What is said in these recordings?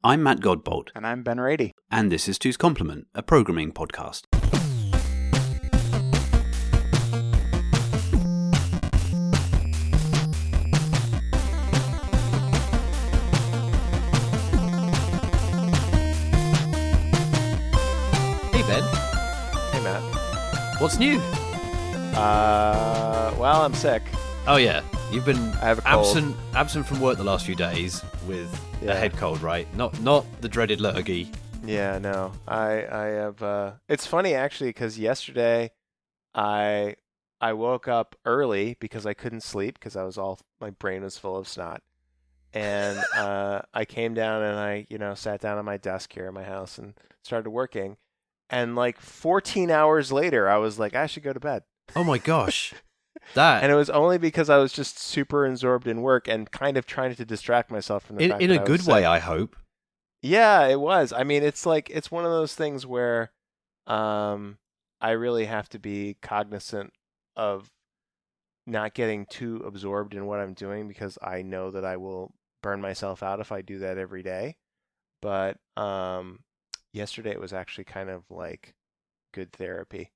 I'm Matt Godbolt. And I'm Ben Rady. And this is Two's Complement, a programming podcast. Hey Ben. Hey Matt. What's new? Well, I'm sick. Oh yeah, you've been I have a cold. absent from work the last few days with a head cold, right? Not the dreaded lurgy. Yeah, no. I have. It's funny actually because yesterday, I woke up early because I couldn't sleep because my brain was full of snot, and I came down and I sat down at my desk here in my house and started working, and like 14 hours later I was like I should go to bed. Oh my gosh, that. And it was only because I was just super absorbed in work and kind of trying to distract myself from the fact in that a I was good sick. way, I hope. Yeah, it was. I mean, it's one of those things where I really have to be cognizant of not getting too absorbed in what I'm doing because I know that I will burn myself out if I do that every day. But yesterday it was actually kind of like good therapy.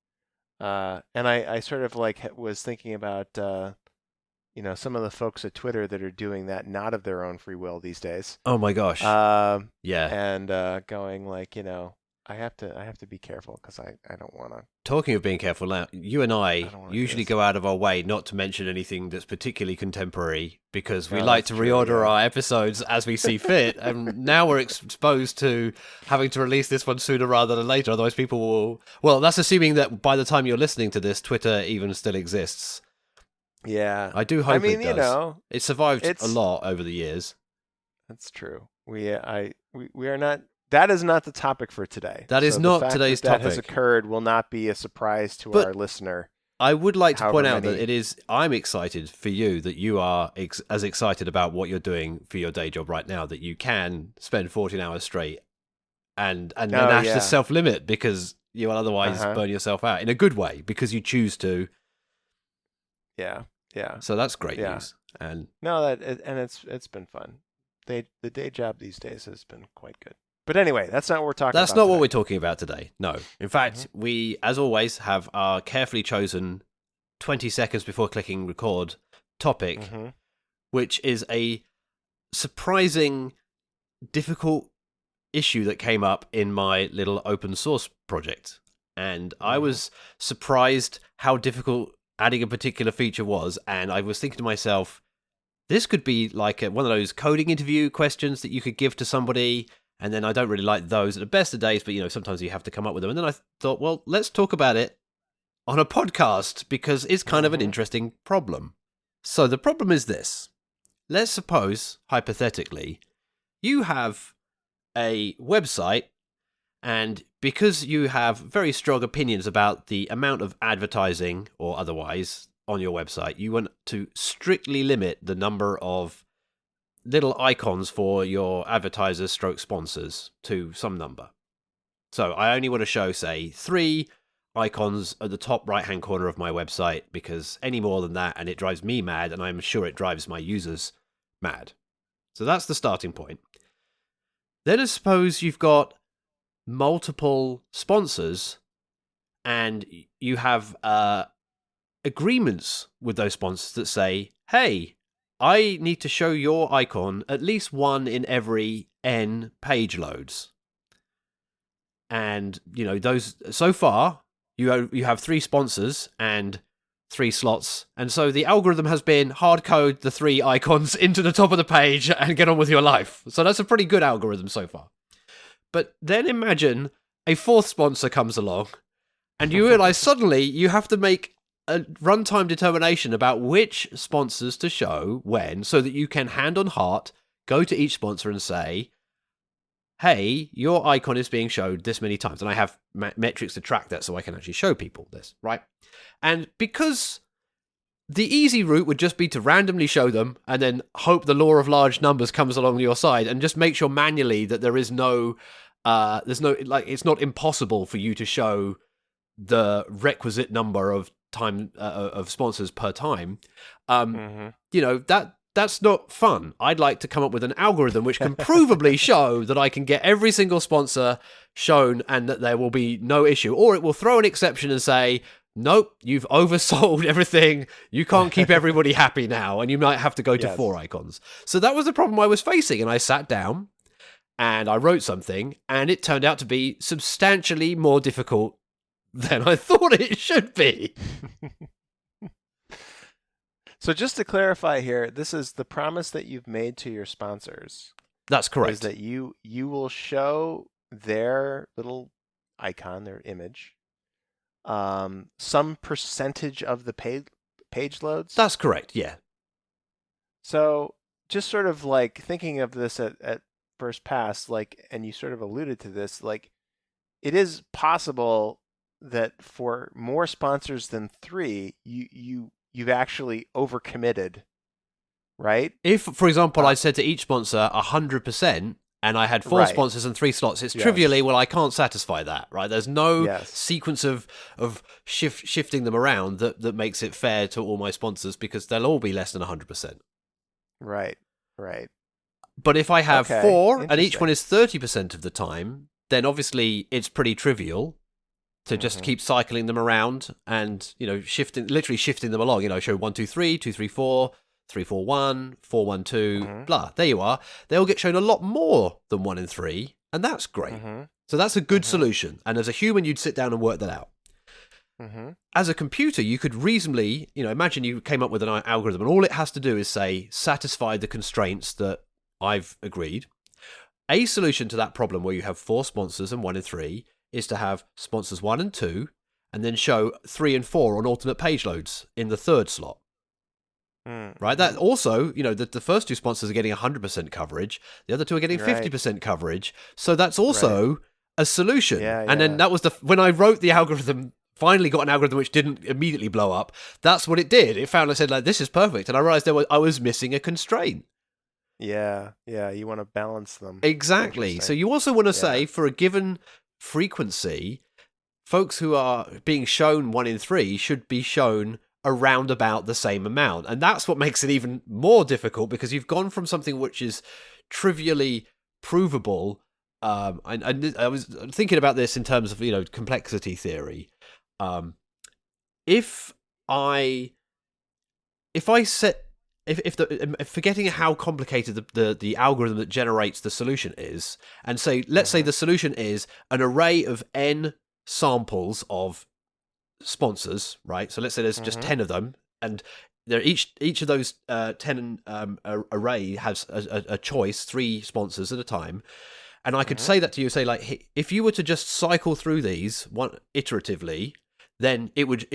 And I sort of was thinking about some of the folks at Twitter that are doing that not of their own free will these days. Oh my gosh. Yeah. And going I have to be careful because I don't want to. Talking of being careful, now you and I usually go out of our way not to mention anything that's particularly contemporary because we like to reorder our episodes as we see fit, and now we're exposed to having to release this one sooner rather than later. Otherwise, people will. Well, that's assuming that by the time you're listening to this, Twitter even still exists. Yeah, I do hope it does. It survived a lot over the years. That's true. We are not. That is not the topic for today. That is not today's topic. That has occurred will not be a surprise to our listener. I would like to point out that I'm excited for you that you are as excited about what you're doing for your day job right now that you can spend 14 hours straight and manage to self-limit because you will otherwise burn yourself out in a good way because you choose to. Yeah. Yeah. So that's great news. And it's been fun. The day job these days has been quite good. But anyway, that's not what we're talking about. That's not what we're talking about today. No. In fact, we, as always, have our carefully chosen 20 seconds before clicking record topic, which is a surprising, difficult issue that came up in my little open source project. And I was surprised how difficult adding a particular feature was. And I was thinking to myself, this could be like one of those coding interview questions that you could give to somebody. And then I don't really like those at the best of days, but sometimes you have to come up with them. And then I thought, well, let's talk about it on a podcast because it's kind of an interesting problem. So the problem is this. Let's suppose, hypothetically, you have a website and because you have very strong opinions about the amount of advertising or otherwise on your website, you want to strictly limit the number of little icons for your advertisers stroke sponsors to some number. So I only want to show, say, 3 icons at the top right-hand corner of my website because any more than that and it drives me mad and I'm sure it drives my users mad. So that's the starting point. Then I suppose you've got multiple sponsors and you have agreements with those sponsors that say, hey, I need to show your icon at least one in every N page loads. And, those so far, you have 3 sponsors and 3 slots. And so the algorithm has been hard code the 3 icons into the top of the page and get on with your life. So that's a pretty good algorithm so far. But then imagine a 4th sponsor comes along and you realize suddenly you have to make a runtime determination about which sponsors to show when so that you can hand on heart go to each sponsor and say, hey, your icon is being showed this many times. And I have metrics to track that so I can actually show people this, right? And because the easy route would just be to randomly show them and then hope the law of large numbers comes along your side and just make sure manually that there is it's not impossible for you to show the requisite number of time of sponsors per time. That that's not fun. I'd like to come up with an algorithm which can provably show that I can get every single sponsor shown and that there will be no issue. Or it will throw an exception and say, nope, you've oversold everything. You can't keep everybody happy now. And you might have to go to 4 icons. So that was the problem I was facing. And I sat down and I wrote something, and it turned out to be substantially more difficult than I thought it should be. So just to clarify here, this is the promise that you've made to your sponsors. That's correct. Is that you will show their little icon, their image, some percentage of the page loads? That's correct, yeah. So just sort of like thinking of this at first pass, like, and you sort of alluded to this, like, it is possible that for more sponsors than 3, you've actually overcommitted, right? If, for example, I said to each sponsor 100%, and I had 4 sponsors and 3 slots, it's trivially, well, I can't satisfy that, right? There's no sequence of shifting them around that makes it fair to all my sponsors, because they'll all be less than 100%. Right. But if I have 4 and each one is 30% of the time, then obviously it's pretty trivial to just keep cycling them around and, literally shifting them along. Show 1, 2, 3, 2, 3, 4, 3, 4, 1, 4, 1, 2, blah. There you are. They'll get shown a lot more than 1 and 3, and that's great. So that's a good solution. And as a human, you'd sit down and work that out. As a computer, you could reasonably, imagine you came up with an algorithm, and all it has to do is say, satisfy the constraints that I've agreed. A solution to that problem where you have 4 sponsors and 1 and 3 is to have sponsors 1 and 2, and then show 3 and 4 on alternate page loads in the 3rd slot. Right? That also, the first 2 sponsors are getting 100% coverage, the other 2 are getting 50% coverage. So that's also a solution. And then that was when I wrote the algorithm, finally got an algorithm which didn't immediately blow up. That's what it did. It found, I said, like, this is perfect. And I realized I was missing a constraint. Yeah, you want to balance them. Exactly. So you also want to say, for a given frequency, folks who are being shown 1 in 3 should be shown around about the same amount. And that's what makes it even more difficult, because you've gone from something which is trivially provable. And I was thinking about this in terms of, complexity theory. If forgetting how complicated the algorithm that generates the solution is, and say, let's say the solution is an array of n samples of sponsors, right? So let's say there's just 10 of them, and each of those 10 array has a choice, 3 sponsors at a time. And I could say that to you, say, like, if you were to just cycle through these one iteratively, then it would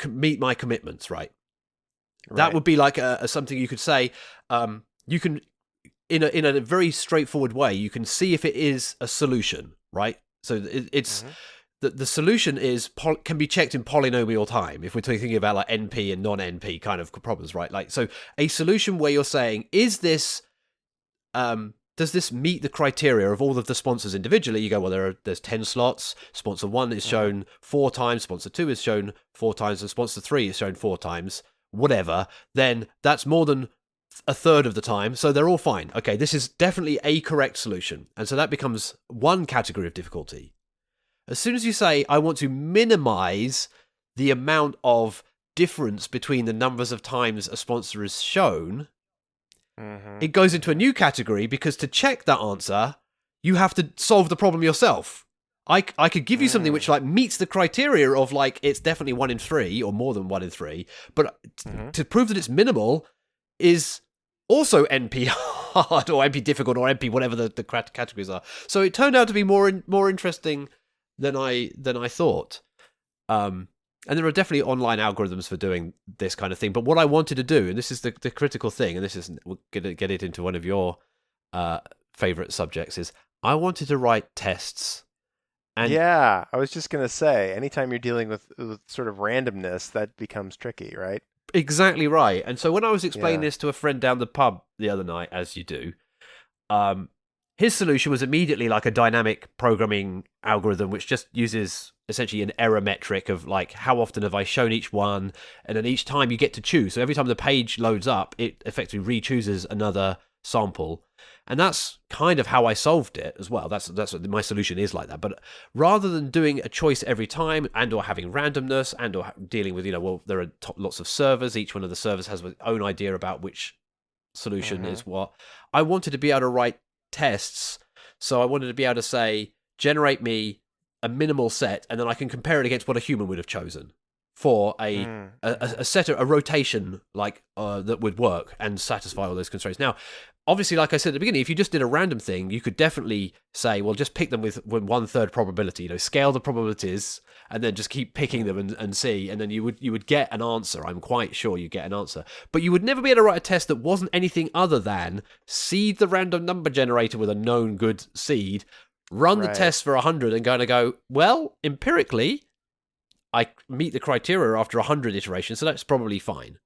meet my commitments, right? That would be like something you could say. You can, in a very straightforward way, you can see if it is a solution, right? So it's the solution can be checked in polynomial time, if we're thinking about like NP and non-NP kind of problems, right? Like, so a solution where you're saying, is this does this meet the criteria of all of the sponsors individually? You go, well, there's 10 slots. Sponsor 1 is shown 4 times. Sponsor 2 is shown 4 times, and sponsor 3 is shown 4 times. Whatever. Then that's more than a third of the time, so they're all fine. Okay, this is definitely a correct solution, and so that becomes one category of difficulty. As soon as you say, I want to minimize the amount of difference between the numbers of times a sponsor is shown, it goes into a new category, because to check that answer, you have to solve the problem yourself. I could give you something which like meets the criteria of like it's definitely 1 in 3 or more than 1 in 3, but to prove that it's minimal is also NP hard or NP difficult or NP whatever the categories are. So it turned out to be more interesting than I thought. And there are definitely online algorithms for doing this kind of thing. But what I wanted to do, and this is the critical thing, and this is, we're going to get it into one of your favorite subjects, is I wanted to write tests. And yeah, I was just going to say, anytime you're dealing with sort of randomness, that becomes tricky, right? Exactly right. And so when I was explaining this to a friend down the pub the other night, as you do, his solution was immediately like a dynamic programming algorithm, which just uses essentially an error metric of like how often have I shown each one, and then each time you get to choose. So every time the page loads up, it effectively re-chooses another sample, and that's kind of how I solved it as well. That's what my solution is, like that. But rather than doing a choice every time, and or having randomness, and or dealing with there are lots of servers. Each one of the servers has its own idea about which solution is what. I wanted to be able to write tests, so I wanted to be able to say, generate me a minimal set, and then I can compare it against what a human would have chosen for a set, a rotation like that would work and satisfy all those constraints. Now, obviously, like I said at the beginning, if you just did a random thing, you could definitely say, well, just pick them with 1/3 probability. Scale the probabilities, and then just keep picking them and see, and then you would get an answer. I'm quite sure you get an answer, but you would never be able to write a test that wasn't anything other than seed the random number generator with a known good seed, run the test for 100, and go, well, empirically, I meet the criteria after 100 iterations, so that's probably fine.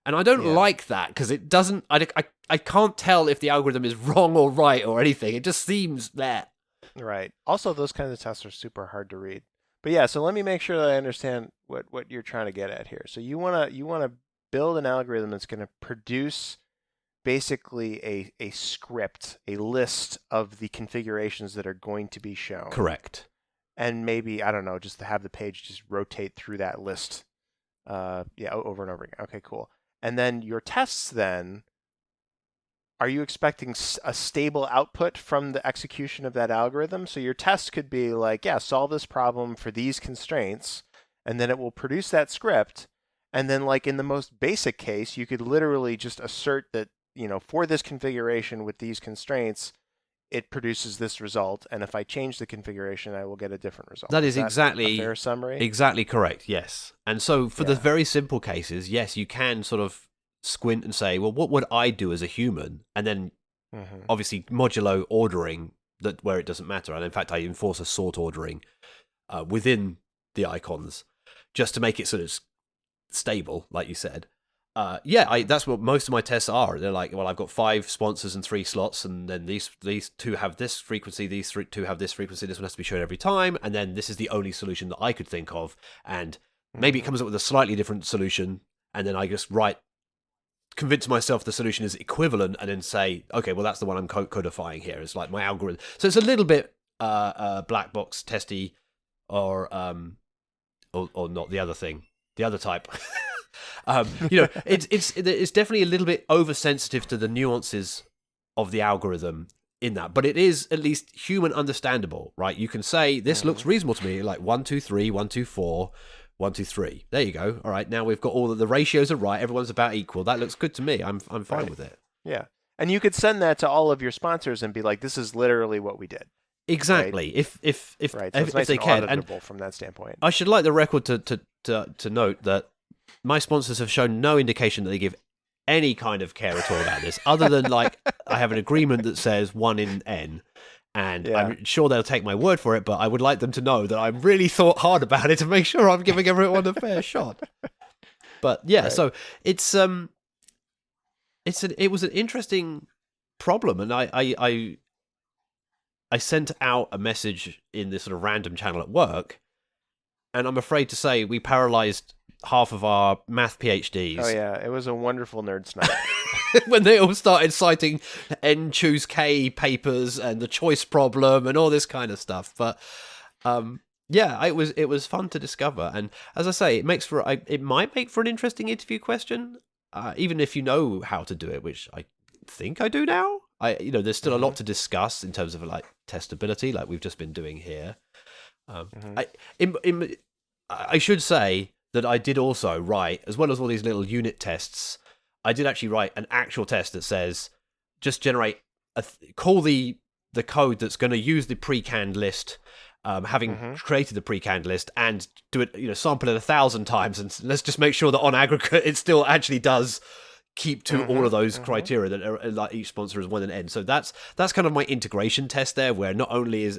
And I don't like that, because it doesn't. I can't tell if the algorithm is wrong or right or anything. It just seems that. Right. Also, those kinds of tests are super hard to read. But yeah, so let me make sure that I understand what you're trying to get at here. So you wanna build an algorithm that's going to produce basically a script, a list of the configurations that are going to be shown. Correct. And maybe, I don't know, just to have the page just rotate through that list over and over again. Okay, cool. And then your tests then, are you expecting a stable output from the execution of that algorithm? So your test could be like, solve this problem for these constraints, and then it will produce that script. And then like in the most basic case, you could literally just assert that, for this configuration with these constraints, it produces this result, and if I change the configuration, I will get a different result. That is exactly a fair summary? Exactly correct, yes. And so for the very simple cases, yes, you can sort of squint and say, well, what would I do as a human? And then obviously modulo ordering that where it doesn't matter. And in fact, I enforce a sort ordering within the icons just to make it sort of stable, like you said. That's what most of my tests are. They're like, well, I've got 5 sponsors and 3 slots, and then these 2 have this frequency, these 2 have this frequency, this one has to be shown every time, and then this is the only solution that I could think of, and maybe it comes up with a slightly different solution, and then I just convince myself the solution is equivalent, and then say, okay, well, that's the one I'm codifying here. It's like my algorithm. So it's a little bit black box testy, or not the other thing, the other type. It's definitely a little bit oversensitive to the nuances of the algorithm in that, but it is at least human understandable, right? You can say this looks reasonable to me, like 1 2 3 1 2 4 1 2 3. There you go. All right, now we've got all of the ratios are right. Everyone's about equal. That looks good to me. I'm fine with it. Yeah, and you could send that to all of your sponsors and be like, this is literally what we did. Exactly. Right? If so if nice they can, and from that standpoint. I should like the record to note that my sponsors have shown no indication that they give any kind of care at all about this, other than like I have an agreement that says 1 in n, and I'm sure they'll take my word for it. But I would like them to know that I've really thought hard about it to make sure I'm giving everyone a fair shot. But so it was an interesting problem, and I sent out a message in this sort of random channel at work, and I'm afraid to say we paralyzed half of our math PhDs. Oh yeah, it was a wonderful nerd's night. When they all started citing N choose K papers and the choice problem and all this kind of stuff. But it was fun to discover, and as I say, it might make for an interesting interview question, even if you know how to do it, which I think I do now. There's still a lot to discuss in terms of like testability, like we've just been doing here. I should say that I did also write, as well as all these little unit tests, I did actually write an actual test that says, just generate, call the code that's going to use the pre-canned list, having created the pre-canned list, and do it, sample it 1,000 times, and let's just make sure that on aggregate it still actually does keep to all of those criteria that are like each sponsor is 1 and n. So that's kind of my integration test there, where not only is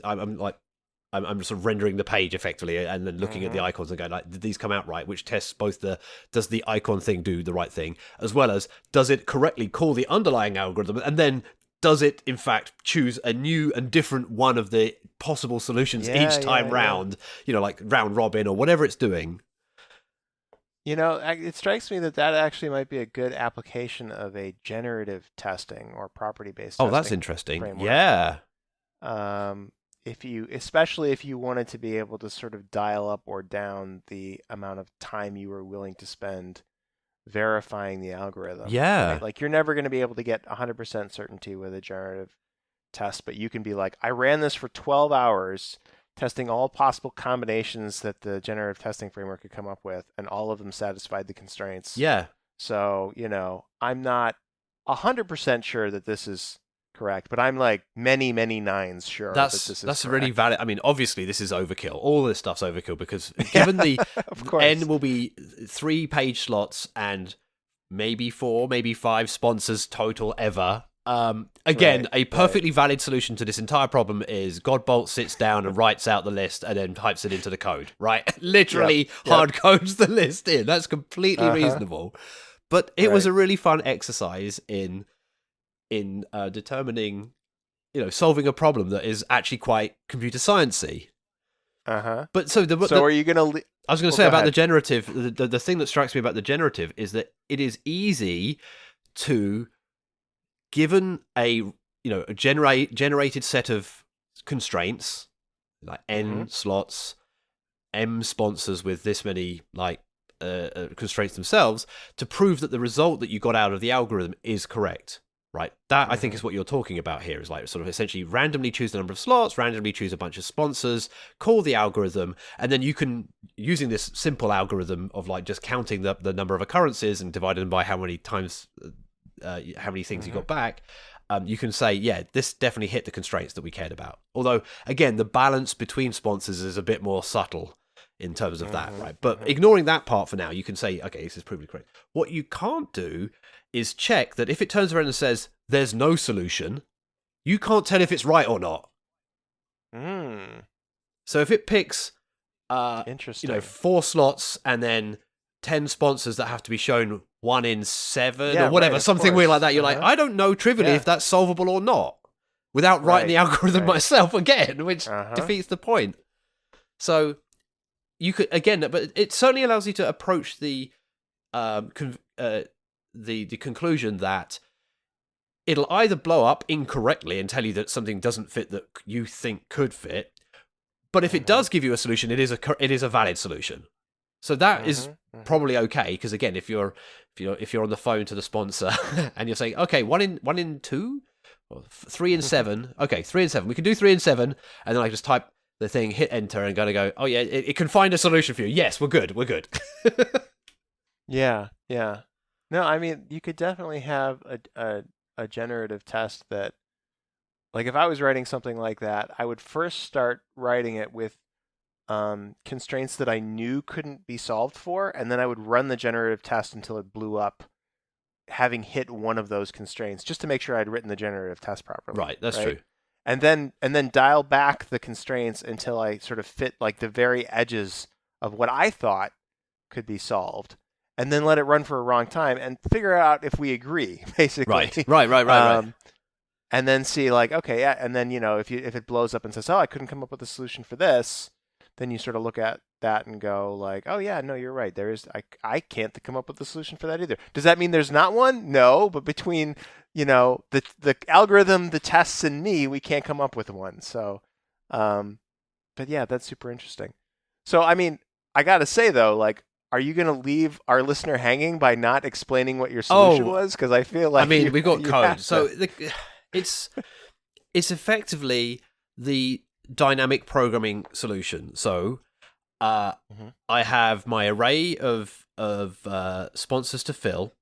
I'm sort of rendering the page effectively and then looking at the icons and going like, did these come out right? Which tests both does the icon thing do the right thing, as well as does it correctly call the underlying algorithm, and then does it in fact choose a new and different one of the possible solutions each time round, like round robin or whatever it's doing. It strikes me that actually might be a good application of a generative testing or property-based testing. Oh, that's interesting. Framework. Yeah. Especially if you wanted to be able to sort of dial up or down the amount of time you were willing to spend verifying the algorithm. Yeah. Right? Like you're never going to be able to get 100% certainty with a generative test, but you can be like, I ran this for 12 hours testing all possible combinations that the generative testing framework could come up with, and all of them satisfied the constraints. Yeah. So, I'm not 100% sure that this is correct, but I'm like many, many nines sure that this is that's correct. really valid. I mean, obviously this is overkill. All this stuff's overkill because given the N will be 3-page slots and maybe 4, maybe 5 sponsors total ever. Again, a perfectly valid solution to this entire problem is Godbolt sits down and writes out the list and then types it into the code, right? Literally hard codes the list in. That's completely reasonable. But it was a really fun exercise in determining, solving a problem that is actually quite computer sciencey. But so are you going to? I was going to say about the generative. The thing that strikes me about the generative is that it is easy to, given a generated set of constraints, like N slots, M sponsors with this many constraints themselves, to prove that the result that you got out of the algorithm is correct. Right, that I think is what you're talking about here. Is like sort of essentially randomly choose the number of slots, randomly choose a bunch of sponsors, call the algorithm, and then you can, using this simple algorithm of like just counting the number of occurrences and dividing them by how many times, how many things you got back, you can say, yeah, this definitely hit the constraints that we cared about. Although, again, the balance between sponsors is a bit more subtle in terms of that, right? But ignoring that part for now, you can say, okay, this is provably correct. What you can't do is check that if it turns around and says there's no solution, you can't tell if it's right or not. So if it picks, 4 slots and then 10 sponsors that have to be shown 1 in 7 or whatever, something weird like that, you're like, I don't know trivially if that's solvable or not, without writing the algorithm myself again, which defeats the point. So you could, again, but it certainly allows you to approach the conclusion that it'll either blow up incorrectly and tell you that something doesn't fit that you think could fit, but if it does give you a solution, it is a valid solution. So that is probably okay, because again, if you're on the phone to the sponsor and you're saying, okay, 1 in 2, or 3 in 7, okay, 3 in 7, we can do 3 in 7, and then I just type the thing, hit enter, and go, oh yeah, it can find a solution for you. Yes, we're good. Yeah. No, I mean, you could definitely have a generative test that, like if I was writing something like that, I would first start writing it with constraints that I knew couldn't be solved for, and then I would run the generative test until it blew up, having hit one of those constraints, just to make sure I'd written the generative test properly. Right, that's true. And then dial back the constraints until I sort of fit like the very edges of what I thought could be solved, and then let it run for a wrong time and figure out if we agree, basically. Right. And then see like, okay, yeah, and then if it blows up and says, oh, I couldn't come up with a solution for this, then you sort of look at that and go like, oh yeah, no, you're right. I can't come up with a solution for that either. Does that mean there's not one? No, but between the algorithm, the tests, and me, we can't come up with one. So, but yeah, that's super interesting. So I mean, I gotta say though, like, are you gonna leave our listener hanging by not explaining what your solution was? Because I feel like we've got code, so it's effectively the dynamic programming solution. So I have my array of sponsors to fill,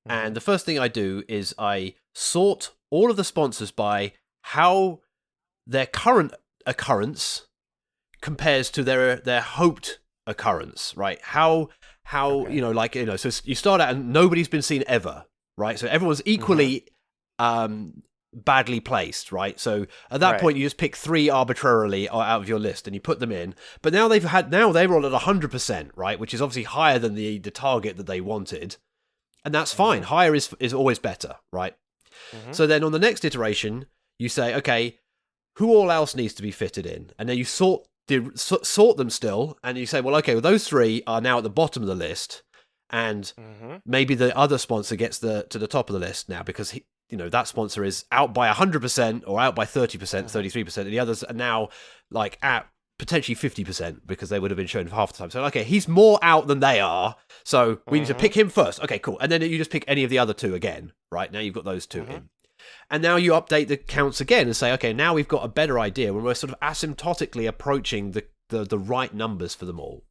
and the first thing I do is I sort all of the sponsors by how their current occurrence compares to their hoped occurrence, right? How so you start out and nobody's been seen ever, right? So everyone's equally badly placed, right? So at that point, you just pick 3 arbitrarily out of your list and you put them in. But now they're all at 100%, right? Which is obviously higher than the target that they wanted, and that's fine. Higher is always better, right? So then on the next iteration, you say, okay, who all else needs to be fitted in? And then you sort them still, and you say, well, okay, well, those 3 are now at the bottom of the list, and maybe the other sponsor gets to the top of the list now because that sponsor is out by 100% or out by 30%, 33%, and the others are now like at potentially 50% because they would have been shown for half the time. So, okay, he's more out than they are, so we need to pick him first. Okay, cool. And then you just pick any of the other 2 again, right? Now you've got those 2 in. And now you update the counts again and say, okay, now we've got a better idea when we're sort of asymptotically approaching the right numbers for them all.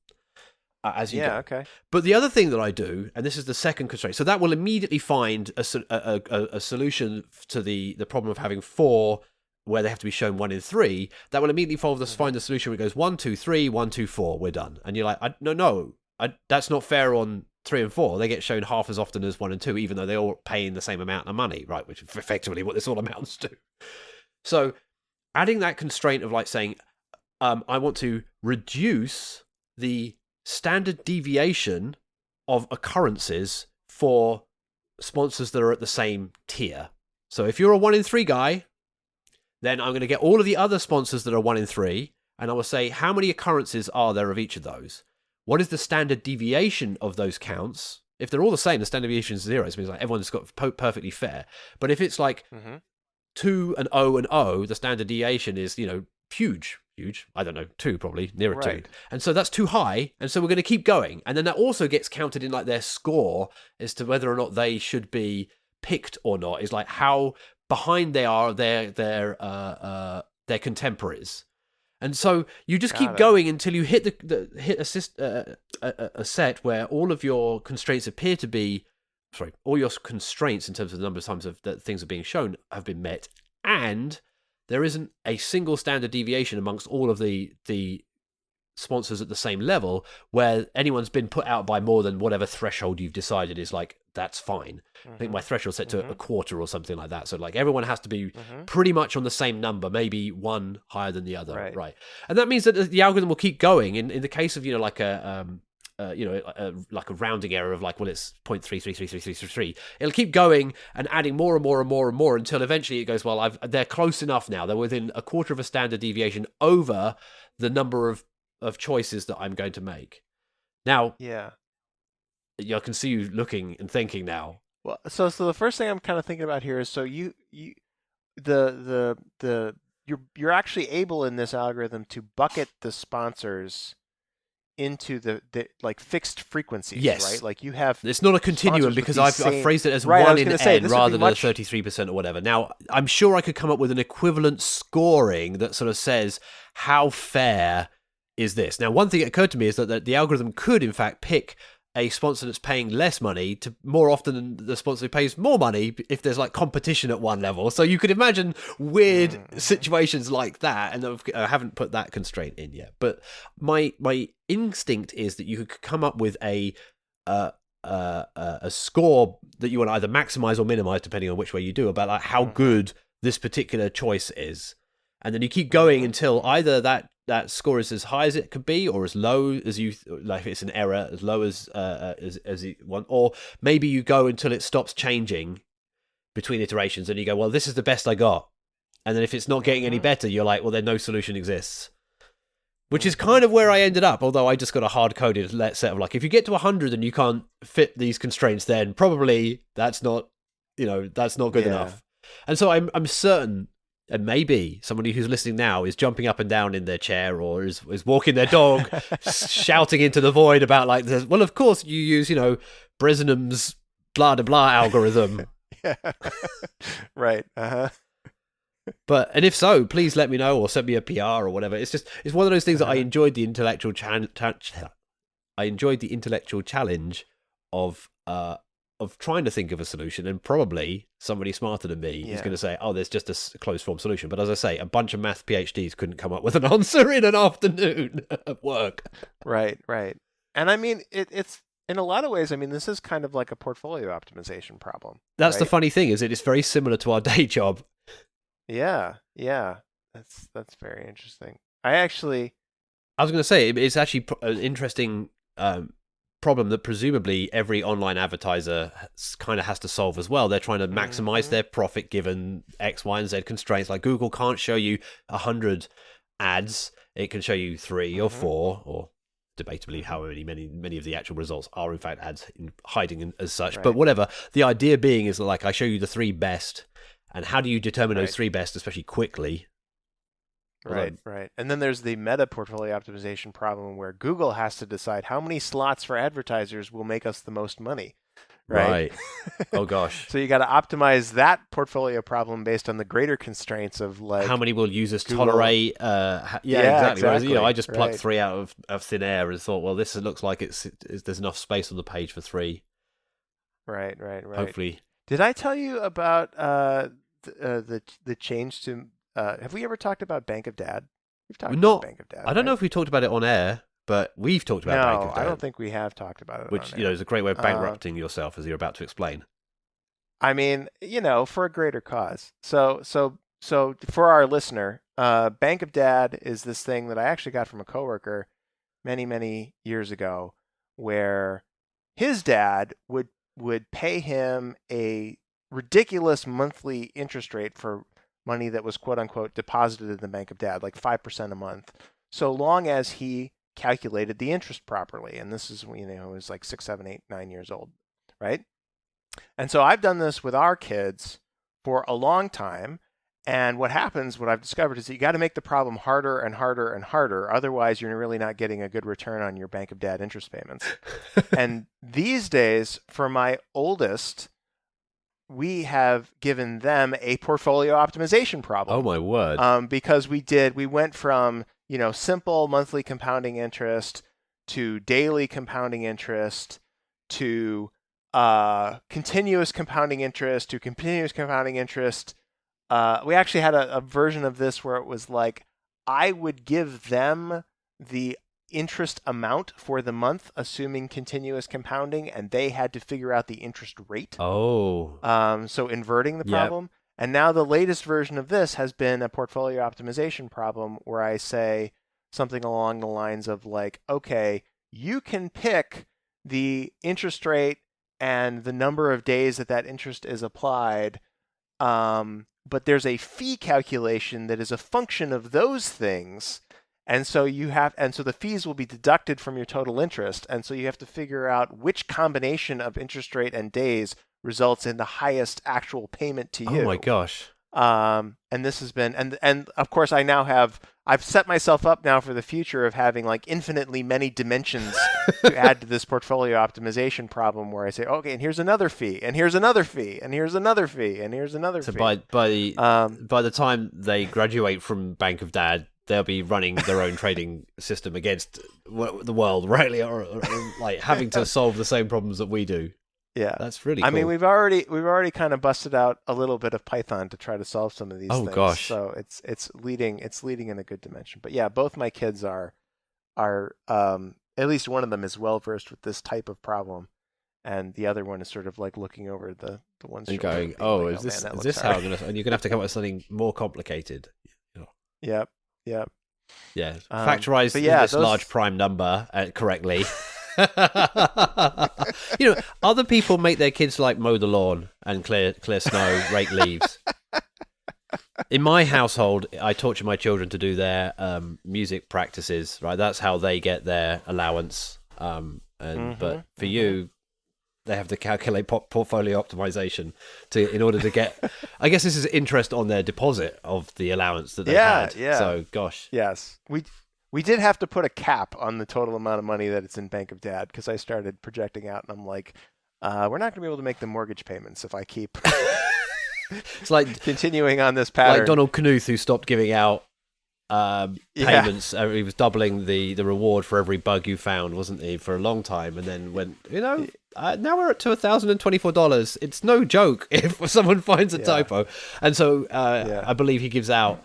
As you go. Okay. But the other thing that I do, and this is the second constraint, so that will immediately find a solution to the problem of having 4 where they have to be shown 1 in 3. That will immediately find the solution where it goes 1, 2, 3, 1, 2, 4. We're done. And you're like, no, that's not fair on 3 and 4. They get shown half as often as 1 and 2, even though they're all paying the same amount of money, right? Which is effectively what this all amounts to. So adding that constraint of like saying, I want to reduce the standard deviation of occurrences for sponsors that are at the same tier. So if you're a 1 in 3 guy, then I'm going to get all of the other sponsors that are 1 in 3, and I will say, how many occurrences are there of each of those? What is the standard deviation of those counts? If they're all the same, the standard deviation is 0. It means like everyone's got perfectly fair. But if it's like 2 and 0 and 0, the standard deviation is, huge. I don't know, 2 probably, nearer 2. And so that's too high, and so we're going to keep going. And then that also gets counted in like their score as to whether or not they should be picked or not, is like how behind they are their contemporaries. And so you just keep going until you hit a set where all of your constraints appear to be, all your constraints in terms of the number of times that things are being shown have been met, and there isn't a single standard deviation amongst all of the sponsors at the same level where anyone's been put out by more than whatever threshold you've decided is like, that's fine. I think my threshold set to a quarter or something like that. So like everyone has to be pretty much on the same number, maybe one higher than the other. Right. And that means that the algorithm will keep going. In the case of, like a rounding error of like, well, it's 0.333333. It'll keep going and adding more and more and more and more until eventually it goes, well, they're close enough now. They're within a quarter of a standard deviation over the number of choices that I'm going to make. Now, I can see you looking and thinking now. Well, so the first thing I'm kind of thinking about here is, so you're actually able in this algorithm to bucket the sponsors into the like fixed frequencies, right? Like you have, it's not a continuum because I've phrased it as 1 in n rather than 33% or whatever. Now, I'm sure I could come up with an equivalent scoring that sort of says how fair is this. Now, one thing that occurred to me is that the algorithm could, in fact, pick a sponsor that's paying less money to more often than the sponsor who pays more money if there's like competition at one level. So you could imagine weird situations like that, and I haven't put that constraint in yet. But my instinct is that you could come up with a score that you want to either maximize or minimize depending on which way you do, about like how good this particular choice is, and then you keep going until either that score is as high as it could be, or as low as you like. If it's an error, as low as you want, or maybe you go until it stops changing between iterations, and you go, well, this is the best I got. And then if it's not getting any better, you're like, well, then no solution exists. Which is kind of where I ended up, although I just got a hard-coded set of like, if you get to 100 and you can't fit these constraints, then probably that's not good enough. And so I'm certain. And maybe somebody who's listening now is jumping up and down in their chair, or is walking their dog, shouting into the void about like this. Well, of course you use, Bresenham's blah, blah, blah algorithm. Right. But, and if so, please let me know or send me a PR or whatever. It's one of those things that I enjoyed the intellectual challenge of trying to think of a solution, and probably somebody smarter than me is going to say, oh, there's just a closed form solution. But as I say, a bunch of math PhDs couldn't come up with an answer in an afternoon at work. Right. And I mean, it's in a lot of ways, I mean, this is kind of like a portfolio optimization problem. That's the funny thing, is it is very similar to our day job. Yeah. That's very interesting. I was going to say, it's actually an interesting problem that presumably every online advertiser kind of has to solve as well. They're trying to maximize their profit given X, Y, and Z constraints. Like Google can't show you 100 ads; it can show you 3 or 4, or debatably how many of the actual results are in fact ads hiding as such. Right. But whatever. The idea being is that, like, I show you the 3 best, and how do you determine those 3 best, especially quickly? Right. And then there's the meta portfolio optimization problem where Google has to decide how many slots for advertisers will make us the most money. Right. Oh, gosh. So you got to optimize that portfolio problem based on the greater constraints of, like, how many will users tolerate? Exactly. Whereas, I just plucked 3 out of thin air and thought, well, this looks like there's enough space on the page for 3. Right. Hopefully. Did I tell you about the change to? Have we ever talked about Bank of Dad? We've talked about Bank of Dad. I don't know if we talked about it on air, but we've talked about Bank of Dad. No, I don't think we have talked about it. Which, is a great way of bankrupting yourself, as you're about to explain. I mean, for a greater cause. So for our listener, Bank of Dad is this thing that I actually got from a coworker many, many years ago, where his dad would pay him a ridiculous monthly interest rate for money that was quote unquote deposited in the Bank of Dad, like 5% a month, so long as he calculated the interest properly. And this is, it was like 6, 7, 8, 9 years old, right? And so I've done this with our kids for a long time. And what I've discovered is that you got to make the problem harder and harder and harder. Otherwise, you're really not getting a good return on your Bank of Dad interest payments. And these days, for my oldest, we have given them a portfolio optimization problem. Oh, my word. Because we went from, simple monthly compounding interest to daily compounding interest to continuous compounding interest to continuous compounding interest. We actually had a version of this where it was like, I would give them the interest amount for the month, assuming continuous compounding, and they had to figure out the interest rate. So inverting the problem. And now the latest version of this has been a portfolio optimization problem where I say something along the lines of, like, okay, you can pick the interest rate and the number of days that interest is applied, but there's a fee calculation that is a function of those things. And so the fees will be deducted from your total interest. And so you have to figure out which combination of interest rate and days results in the highest actual payment to you. Oh my gosh. And this has been, and of course I've set myself up now for the future of having, like, infinitely many dimensions to add to this portfolio optimization problem, where I say, okay, and here's another fee, and here's another fee, and here's another fee, and here's another fee. So by the time they graduate from Bank of Dad, they'll be running their own trading system against the world, right? Or like having to solve the same problems that we do. Yeah, that's really cool. I mean, we've already kind of busted out a little bit of Python to try to solve some of these things. Oh gosh. So it's leading in a good dimension. But yeah, both my kids are at least one of them is well versed with this type of problem, and the other one is sort of like looking over the ones and going, is this how I'm gonna? And you're gonna have to come up with something more complicated. Yep. Yeah. Factorize this large prime number correctly. Other people make their kids, like, mow the lawn and clear snow, rake leaves. In my household, I torture my children to do their music practices. Right, that's how they get their allowance. But for you, they have to calculate portfolio optimization in order to get. I guess this is interest on their deposit of the allowance that they had. Yeah. So, gosh. Yes, we did have to put a cap on the total amount of money that it's in Bank of Dad, because I started projecting out, and I'm like, we're not going to be able to make the mortgage payments if I keep. It's like continuing on this pattern. Like Donald Knuth, who stopped giving out payments. He was doubling the reward for every bug you found, wasn't he, for a long time, and then went, now we're up to $1,024. It's no joke if someone finds a typo. And so I believe he gives out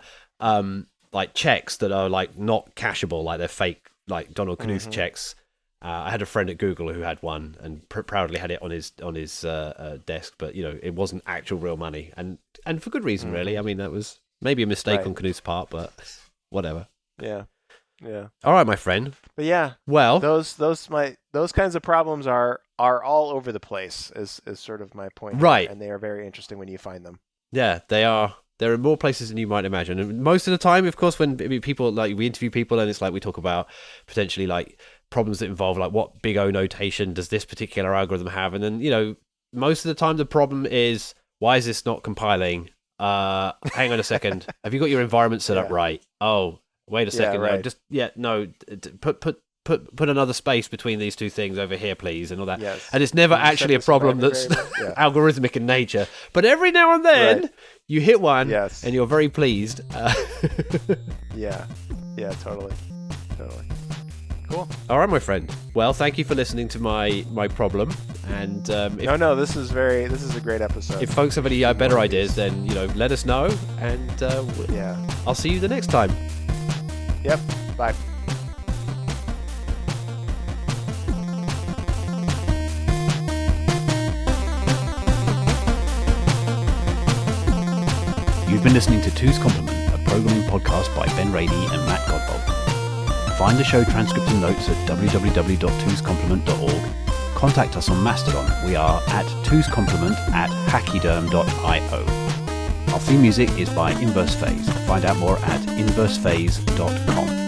like checks that are, like, not cashable, like they're fake, like Donald Knuth checks. I had a friend at Google who had one and proudly had it on his desk, but it wasn't actual real money, and for good reason, really. I mean, that was maybe a mistake on Knuth's part, but whatever. Yeah. Yeah. All right, my friend. But yeah, Well, those kinds of problems are all over the place. Is sort of my point. here, Right. And they are very interesting when you find them. yeah, they are. There are more places than you might imagine. And most of the time, of course, when people like we interview people and it's like we talk about potentially like problems that involve like what big O notation does this particular algorithm have, and then most of the time the problem is why is this not compiling? Hang on a second. Have you got your environment set up right? Oh, wait a second. right. Put another space between these two things over here, please, and all that. Yes. And it's never Can you set actually a this problem private that's variable? algorithmic in nature. But every now and then Right. you hit one, Yes. and you're very pleased. Yeah. Yeah. Totally. Cool. All right, my friend. Well, thank you for listening to my problem. And No. This is a great episode. if folks have any better ideas, then let us know, and Yeah. I'll see you the next time. Yep. Bye. You've been listening to Two's Complement, a programming podcast by Ben Rady and Matt Godbolt. Find the show transcript and notes at www.twoscomplement.org. Contact us on Mastodon. We are at twoscomplement@hachyderm.io. Our theme music is by Inverse Phase. Find out more at inversephase.com.